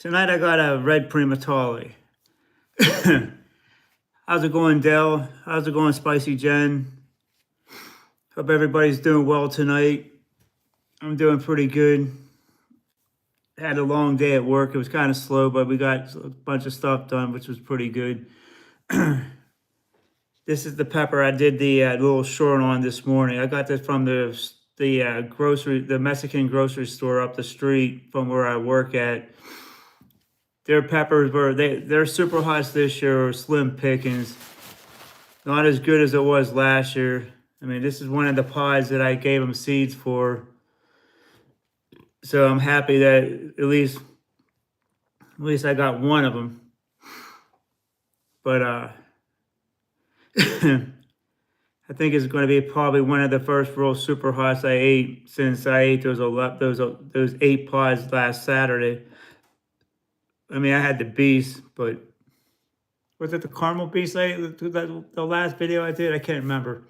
Tonight I got a red primotali. How's it going, Dell? How's it going, Spicy Jen? Hope everybody's doing well tonight. I'm doing pretty good. Had a long day at work. It was kind of slow, but we got a bunch of stuff done, which was pretty good. This is the pepper I did the little short on this morning. I got this from the Mexican grocery store up the street from where I work at. Their peppers they're super hot this year, or slim pickings. Not as good as it was last year. I mean, this is one of the pods that I gave them seeds for. So I'm happy that at least I got one of them. But I think it's going to be probably one of the first real super hots I ate since I ate those 8 pods last Saturday. I mean, I had the beast, but was it the caramel beast the last video I did? I can't remember.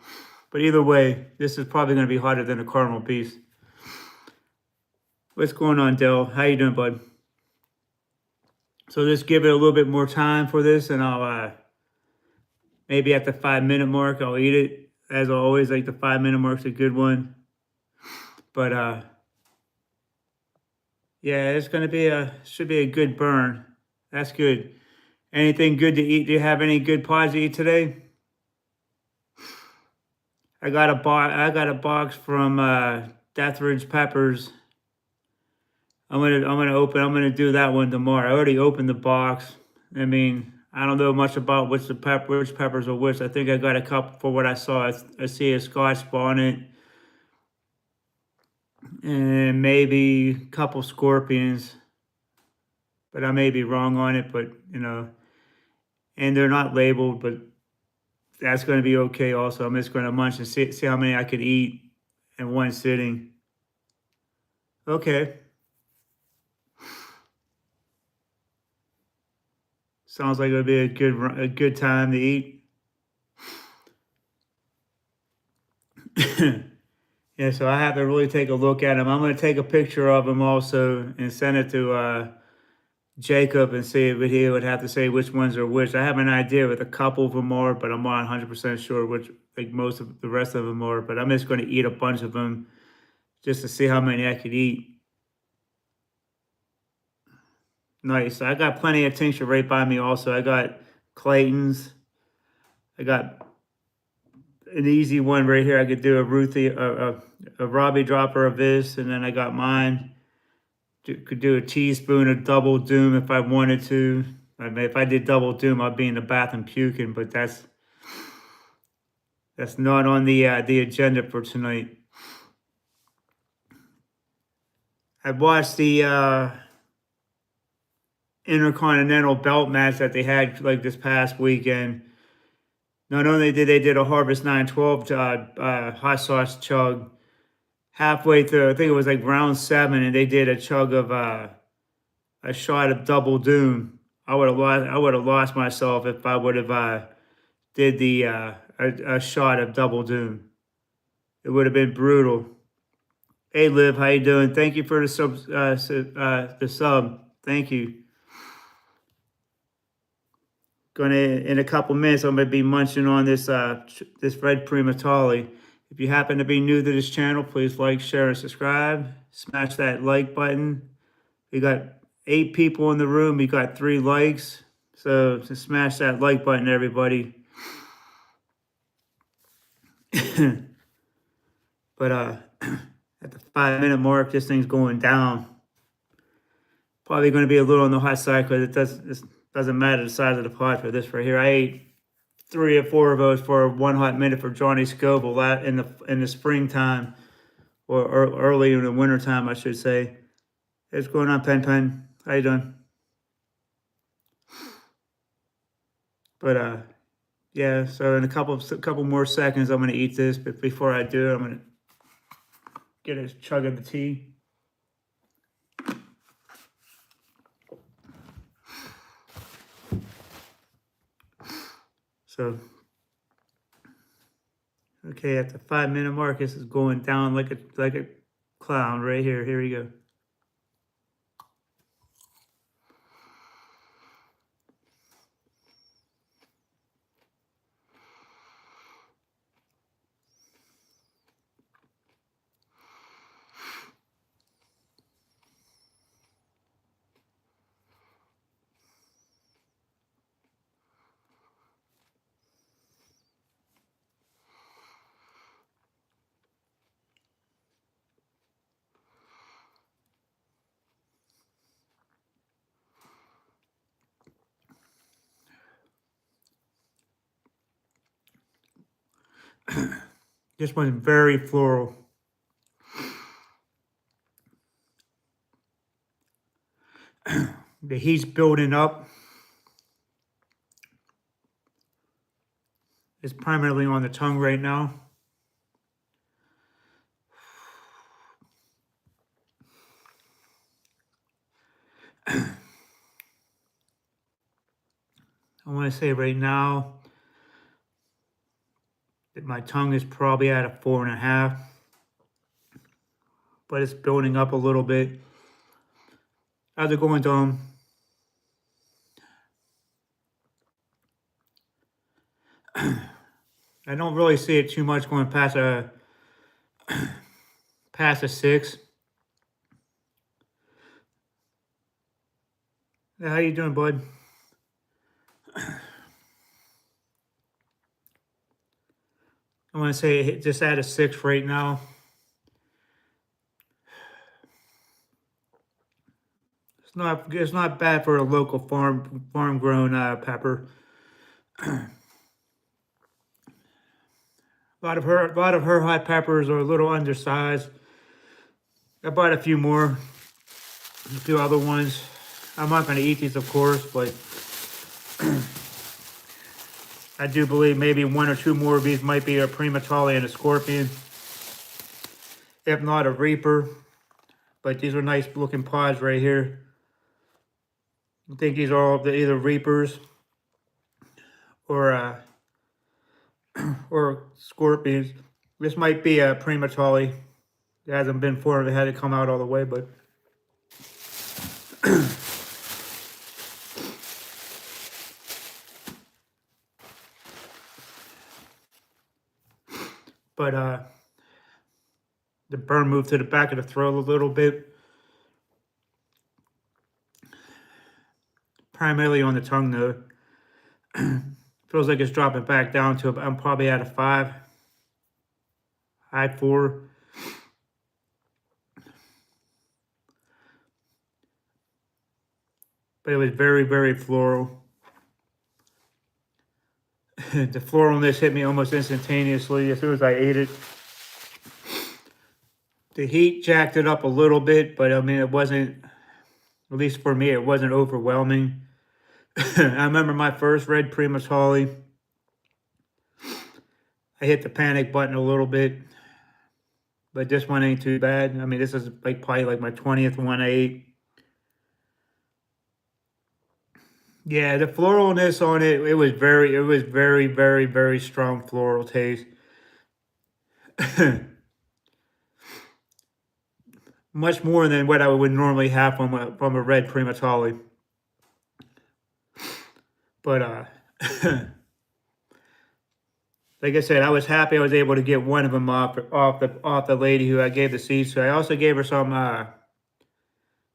But either way, this is probably going to be hotter than the caramel beast. What's going on, Dell? How you doing, bud? So just give it a little bit more time for this, and I'll maybe at the 5-minute mark, I'll eat it. As always, like the 5-minute mark's a good one. But yeah, it's gonna be should be a good burn. That's good. Anything good to eat? Do you have any good pods to eat today? I got a box from Deathridge Peppers. I'm gonna do that one tomorrow. I already opened the box. I mean, I don't know much about which peppers are which. I think I got a couple for what I saw. I see a Scotch bonnet and maybe a couple scorpions, but I may be wrong on it. But and they're not labeled, but that's going to be okay. Also, I'm just going to munch and see how many I could eat in one sitting. Okay. Sounds like it'll be a good time to eat. Yeah, so I have to really take a look at them. I'm going to take a picture of them also and send it to Jacob and see if he would have to say which ones are which. I have an idea with a couple of them are, but I'm not 100% sure which, like most of the rest of them are. But I'm just going to eat a bunch of them just to see how many I could eat. Nice. I got plenty of tincture right by me also. I got Clayton's. I got an easy one right here. I could do a Robbie dropper of this, and then I got mine. Could do a teaspoon of Double Doom if I wanted to. I mean, if I did Double Doom, I'd be in the bathroom puking, but that's not on the agenda for tonight. I watched the Intercontinental belt match that they had like this past weekend. Not only did they did a Harvest 912 hot sauce chug halfway through, I think it was like round 7, and they did a chug of a shot of Double Doom. I would have lost myself if I would have did the a shot of Double Doom. It would have been brutal. Hey Liv, how you doing? Thank you for the sub. Thank you. In a couple minutes, I'm gonna be munching on this red primotali. If you happen to be new to this channel, please like, share, and subscribe. Smash that like button. We got 8 people in the room. We got 3 likes. So just smash that like button, everybody. But at the 5-minute mark, this thing's going down. Probably going to be a little on the hot side because it doesn't matter the size of the pot for this right here. I ate 3 or 4 of those for 1 hot minute for Johnny Scoble in the springtime, or early in the wintertime, I should say. What's going on, Pen Pen? How you doing? But yeah. So in a couple more seconds, I'm gonna eat this. But before I do, I'm gonna get a chug of the tea. So, okay, at the 5-minute mark, this is going down like a clown right here. Here we go. This one's very floral. The heat's building up. It's primarily on the tongue right now. I want to say right now that my tongue is probably at a 4.5, but it's building up a little bit. How's it going, Tom? I don't really see it too much going past a 6. How you doing, bud? I want to say just at a 6 right now. It's not bad for a local farm grown pepper. A lot of her hot peppers are a little undersized. I bought a few more, a few other ones. I'm not going to eat these, of course, but I do believe maybe 1 or 2 more of these might be a primotali and a scorpion, if not a reaper. But these are nice looking pods right here. I think these are all either reapers or or scorpions. This might be a primotali. It hasn't been formed. It had to come out all the way, but the burn moved to the back of the throat a little bit. Primarily on the tongue, though. Feels like it's dropping back down to, I'm probably at a 5. High 4. But it was very, very floral. The floralness hit me almost instantaneously as soon as I ate it. The heat jacked it up a little bit, but I mean, it wasn't, at least for me, it wasn't overwhelming. I remember my first red primotali. I hit the panic button a little bit, but this one ain't too bad. I mean, this is like probably like my 20th one I ate. Yeah, the floralness on it, it was very, very, very strong floral taste. Much more than what I would normally have from a red primotali. But like I said, I was happy I was able to get one of them off the lady who I gave the seeds to. I also gave her some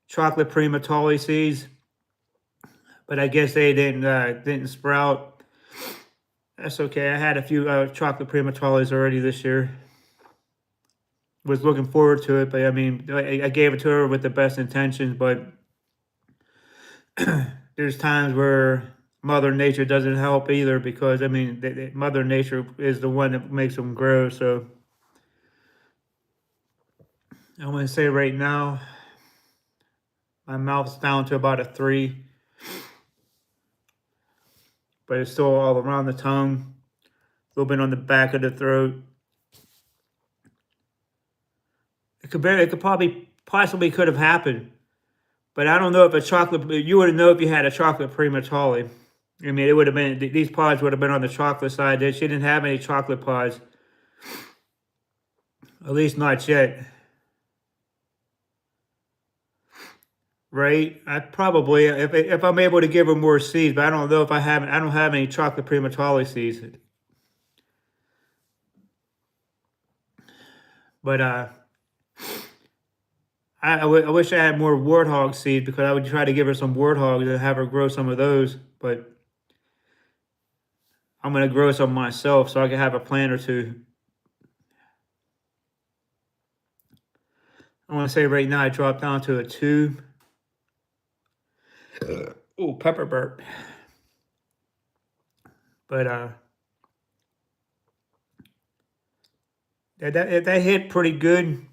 chocolate primotali seeds, but I guess they didn't sprout. That's okay. I had a few chocolate primatalis already this year. Was looking forward to it, but I mean, I gave it to her with the best intentions, but there's times where Mother Nature doesn't help either, because I mean, Mother Nature is the one that makes them grow. So I want to say right now, my mouth's down to about a 3, but it's still all around the tongue, a little bit on the back of the throat. It could possibly could have happened, but I don't know if you would know if you had a chocolate primotali. I mean, it would have been, these pods would have been on the chocolate side. She didn't have any chocolate pods, at least not yet. Right? I probably, if I'm able to give her more seeds, but I don't know if I don't have any chocolate primotali seeds. But I wish I had more warthog seeds, because I would try to give her some warthogs and have her grow some of those. But I'm going to grow some myself so I can have a plant or two. I want to say right now I dropped down to a 2. Oh, pepper burp. But That hit pretty good.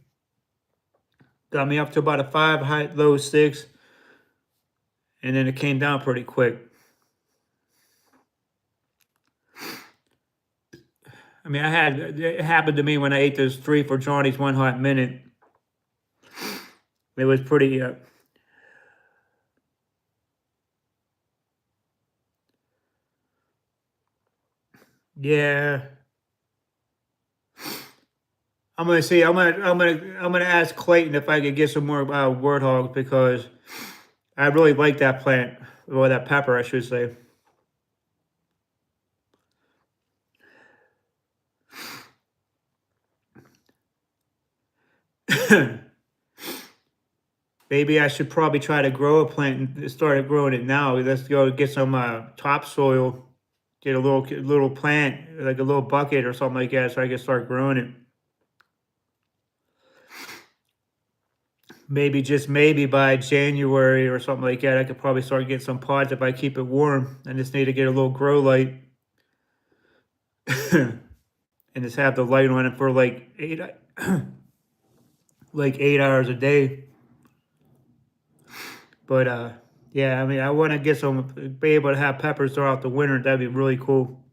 Got me up to about a 5, high, low 6, and then it came down pretty quick. I mean, it happened to me when I ate those 3 for Johnny's One Hot Minute. It was pretty, yeah. I'm gonna see. I'm gonna ask Clayton if I could get some more warthogs because I really like that plant or that pepper, I should say. Maybe I should probably try to grow a plant and start growing it now. Let's go get some topsoil, get a little plant, like a little bucket or something like that, so I can start growing it. Maybe just maybe by January or something like that, I could probably start getting some pods if I keep it warm. I just need to get a little grow light and just have the light on it for like like 8 hours a day. But yeah, I mean, I want to get some, be able to have peppers throughout the winter. That'd be really cool.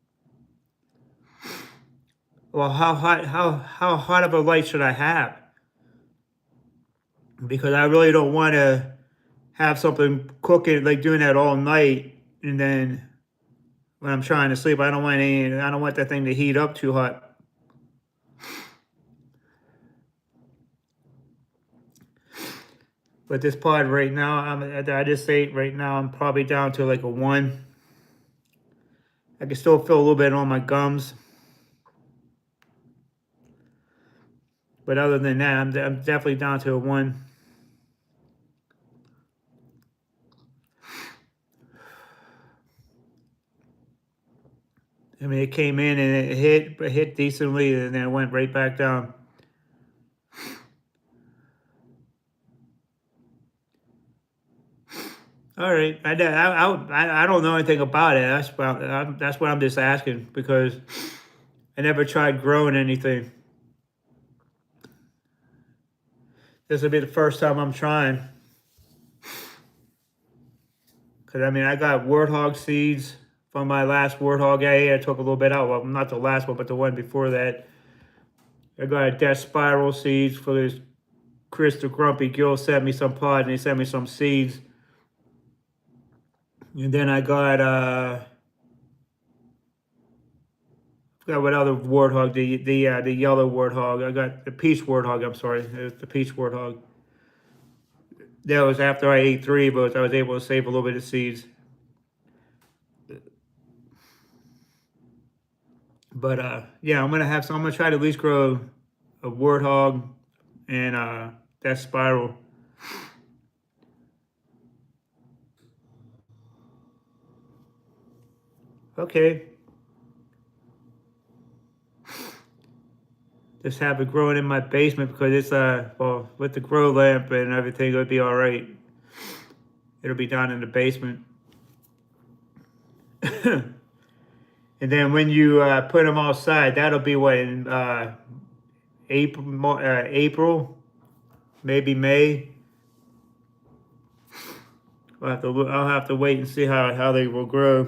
Well, how hot of a light should I have? Because I really don't want to have something cooking like doing that all night, and then when I'm trying to sleep, I don't want that thing to heat up too hot. But this pod right now, I just ate right now. I'm probably down to like a 1. I can still feel a little bit on my gums, but other than that, I'm definitely down to a 1. I mean, it came in and it hit decently, and then it went right back down. All right, I don't know anything about it. That's what I'm just asking because I never tried growing anything. This will be the first time I'm trying. Because I mean, I got warthog seeds from my last warthog I ate. I took a little bit out. Well, not the last one, but the one before that. I got death spiral seeds for this Chris the Grumpy Gill sent me some pods and he sent me some seeds. And then I got forgot what other warthog, the yellow warthog. I got the peach warthog, I'm sorry. It was the peach warthog. That was after I ate 3, but I was able to save a little bit of seeds. But yeah, I'm gonna try to at least grow a warthog and that spiral. Okay. Just have it growing in my basement because it's well, with the grow lamp and everything, it'll be all right. It'll be down in the basement. And then when you put them outside, that'll be what in April, maybe May. I'll have to wait and see how they will grow.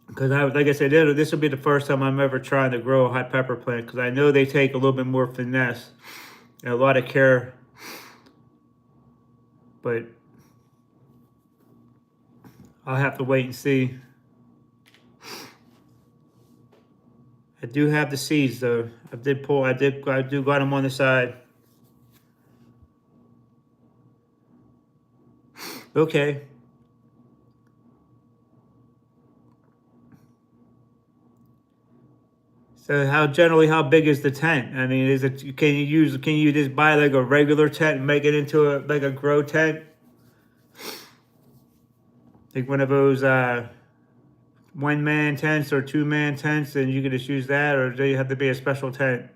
Because like I said, this will be the first time I'm ever trying to grow a hot pepper plant. Because I know they take a little bit more finesse and a lot of care. But I'll have to wait and see. I do have the seeds though. I do got them on the side. Okay. So how big is the tent? I mean, can you just buy like a regular tent and make it into a grow tent? Like one of those 1-man tents or 2-man tents, and you can just use that, or do you have to be a special tent?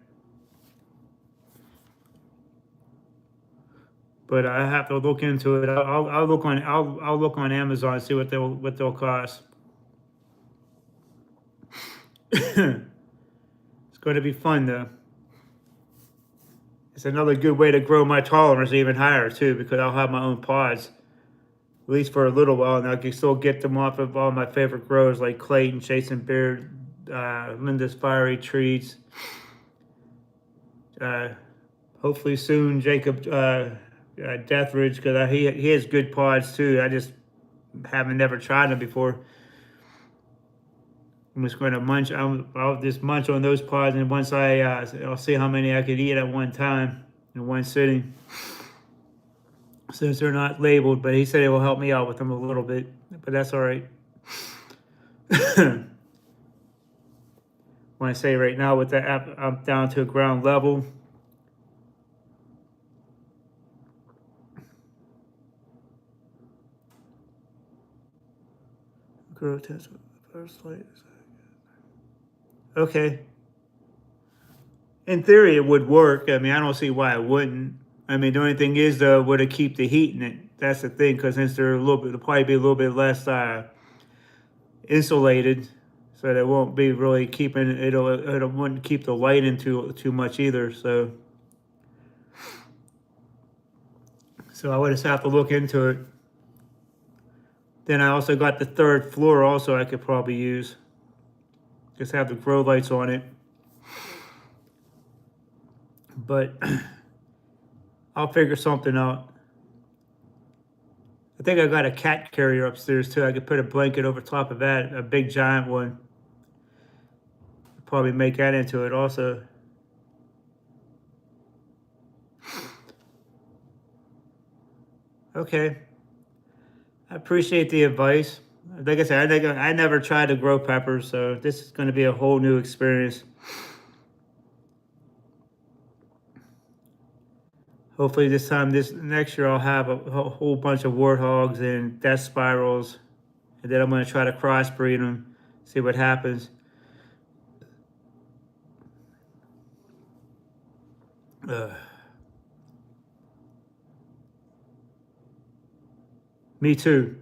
But I have to look into it. I'll look on Amazon and see what they'll cost. It's going to be fun though. It's another good way to grow my tolerance even higher too, because I'll have my own pods, at least for a little while, and I can still get them off of all my favorite growers like Clayton, Jason Beard, Linda's Fiery Treats. Hopefully soon Jacob Deathridge, because he has good pods too. I just haven't never tried them before. I'm just going to munch. I'll just munch on those pods, and once I'll see how many I could eat at one time in one sitting. Since they're not labeled, but he said it will help me out with them a little bit, but that's all right. Want to say right now with the app, I'm down to ground level. Grow test first light. Okay. In theory, it would work. I mean, I don't see why it wouldn't. I mean, the only thing is, though, would it keep the heat in it? That's the thing, because since they're a little bit, it'll probably be a little bit less insulated, so they won't be really keeping it. It wouldn't keep the light in too much either. So I would just have to look into it. Then I also got the third floor. Also, I could probably use. Just have the grow lights on it. But I'll figure something out. I think I got a cat carrier upstairs too. I could put a blanket over top of that, a big giant one. Probably make that into it also. Okay. I appreciate the advice. Like I said, I never tried to grow peppers, so this is going to be a whole new experience. Hopefully this next year I'll have a whole bunch of warthogs and death spirals, and then I'm going to try to crossbreed them, see what happens. Me too.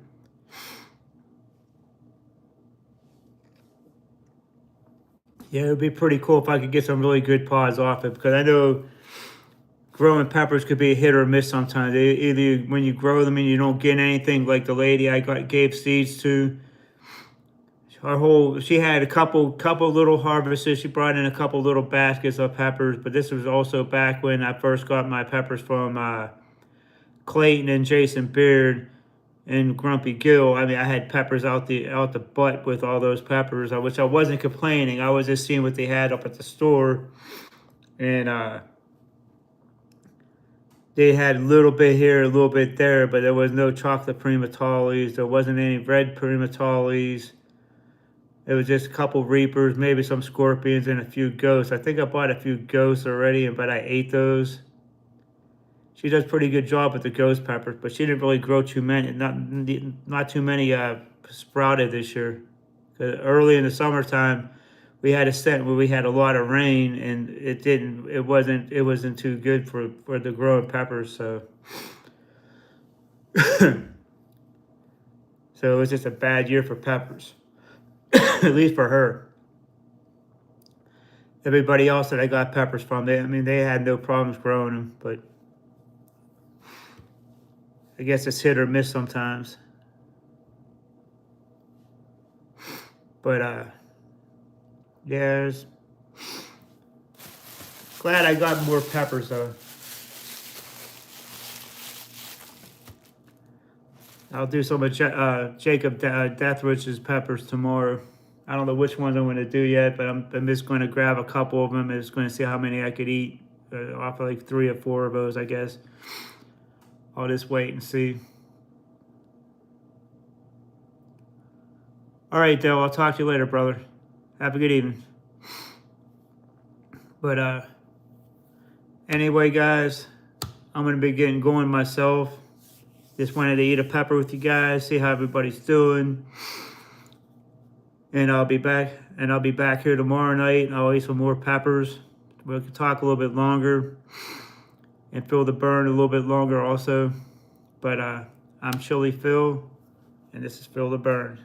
Yeah, it would be pretty cool if I could get some really good pods off it, because I know growing peppers could be a hit or miss sometimes. Either when you grow them and you don't get anything, like the lady gave seeds to. She had a couple little harvests. She brought in a couple little baskets of peppers, but this was also back when I first got my peppers from Clayton and Jason Beard and Grumpy Gill. I mean, I had peppers out the butt with all those peppers, which I wasn't complaining. I was just seeing what they had up at the store, and they had a little bit here, a little bit there, but there was no chocolate primotali's. There wasn't any red primotali's. It was just a couple reapers, maybe some scorpions, and a few ghosts. I think I bought a few ghosts already, but I ate those. She does a pretty good job with the ghost peppers, but she didn't really grow too many. Not too many sprouted this year. Early in the summertime, we had a stint where we had a lot of rain, and it wasn't too good for the growing peppers. So so it was just a bad year for peppers. At least for her. Everybody else that I got peppers from, they had no problems growing them, but I guess it's hit or miss sometimes. But yeah, glad I got more peppers though. I'll do some of Jacob Deathridge's peppers tomorrow. I don't know which ones I'm going to do yet, but I'm just going to grab a couple of them and just going to see how many I could eat off of like 3 or 4 of those, I guess. I'll just wait and see. All right, Dale, I'll talk to you later, brother. Have a good evening. But anyway, guys, I'm going to be getting going myself. Just wanted to eat a pepper with you guys, see how everybody's doing. And I'll be back here tomorrow night, and I'll eat some more peppers. We can talk a little bit longer and feel the burn a little bit longer also. But I'm Chili Phil, and this is Phil the Burn.